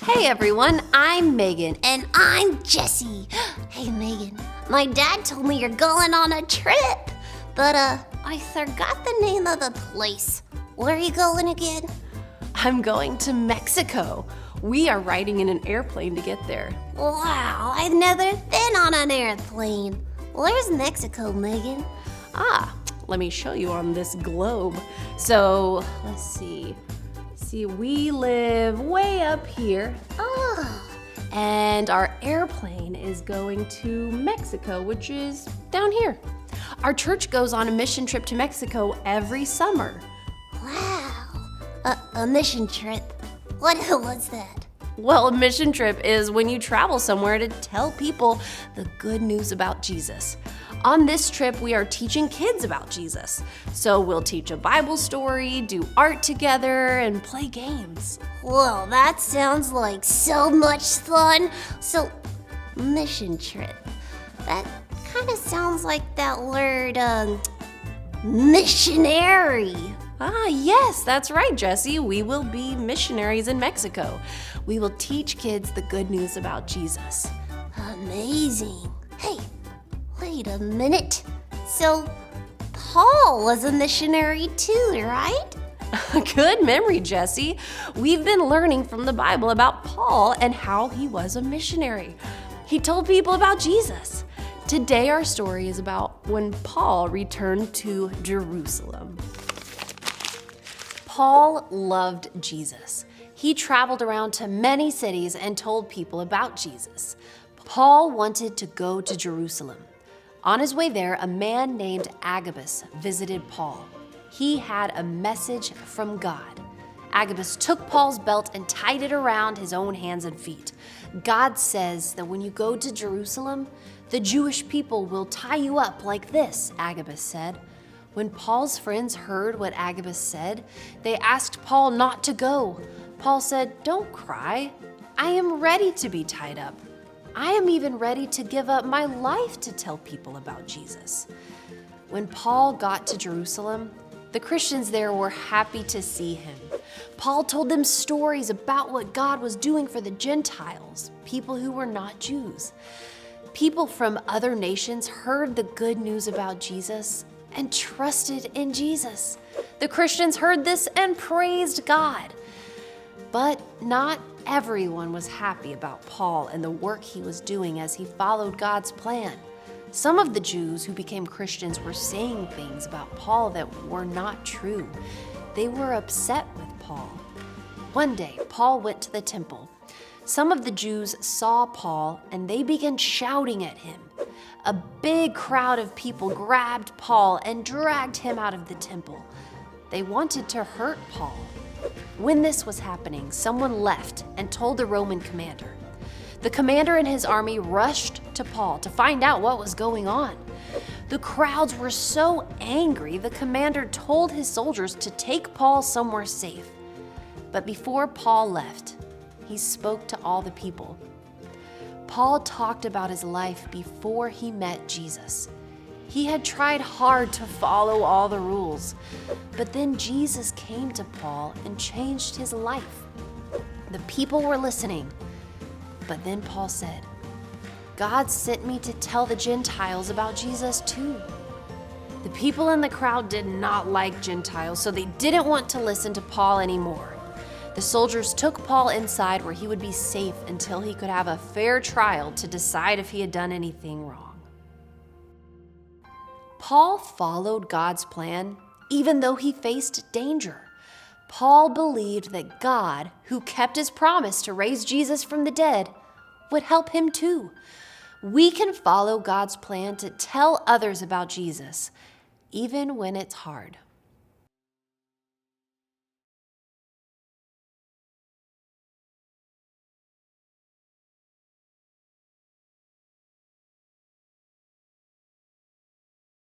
Hey everyone, I'm Megan. And I'm Jessie. Hey Megan, my dad told me you're going on a trip, but I forgot the name of the place. Where are you going again? I'm going to Mexico. We are riding in an airplane to get there. Wow, I've never been on an airplane. Where's Mexico, Megan? Let me show you on this globe. So, let's see. We live way up here. And our airplane is going to Mexico, which is down here. Our church goes on a mission trip to Mexico every summer. Wow, a mission trip. What was that? Well, a mission trip is when you travel somewhere to tell people the good news about Jesus. On this trip, we are teaching kids about Jesus. So we'll teach a Bible story, do art together, and play games. Whoa, that sounds like so much fun. So, mission trip. That kind of sounds like that word, missionary. Yes, that's right, Jessie. We will be missionaries in Mexico. We will teach kids the good news about Jesus. Amazing. Hey, wait a minute. So, Paul was a missionary too, right? Good memory, Jessie. We've been learning from the Bible about Paul and how he was a missionary. He told people about Jesus. Today, our story is about when Paul returned to Jerusalem. Paul loved Jesus. He traveled around to many cities and told people about Jesus. Paul wanted to go to Jerusalem. On his way there, a man named Agabus visited Paul. He had a message from God. Agabus took Paul's belt and tied it around his own hands and feet. God says that when you go to Jerusalem, the Jewish people will tie you up like this, Agabus said. When Paul's friends heard what Agabus said, they asked Paul not to go. Paul said, "Don't cry. I am ready to be tied up. I am even ready to give up my life to tell people about Jesus." When Paul got to Jerusalem, the Christians there were happy to see him. Paul told them stories about what God was doing for the Gentiles, people who were not Jews. People from other nations heard the good news about Jesus and trusted in Jesus. The Christians heard this and praised God. But not everyone was happy about Paul and the work he was doing as he followed God's plan. Some of the Jews who became Christians were saying things about Paul that were not true. They were upset with Paul. One day, Paul went to the temple. Some of the Jews saw Paul and they began shouting at him. A big crowd of people grabbed Paul and dragged him out of the temple. They wanted to hurt Paul. When this was happening, someone left and told the Roman commander. The commander and his army rushed to Paul to find out what was going on. The crowds were so angry, the commander told his soldiers to take Paul somewhere safe. But before Paul left, he spoke to all the people. Paul talked about his life before he met Jesus. He had tried hard to follow all the rules, but then Jesus came to Paul and changed his life. The people were listening, but then Paul said, "God sent me to tell the Gentiles about Jesus too." The people in the crowd did not like Gentiles, so they didn't want to listen to Paul anymore. The soldiers took Paul inside where he would be safe until he could have a fair trial to decide if he had done anything wrong. Paul followed God's plan even though he faced danger. Paul believed that God, who kept his promise to raise Jesus from the dead, would help him too. We can follow God's plan to tell others about Jesus, even when it's hard.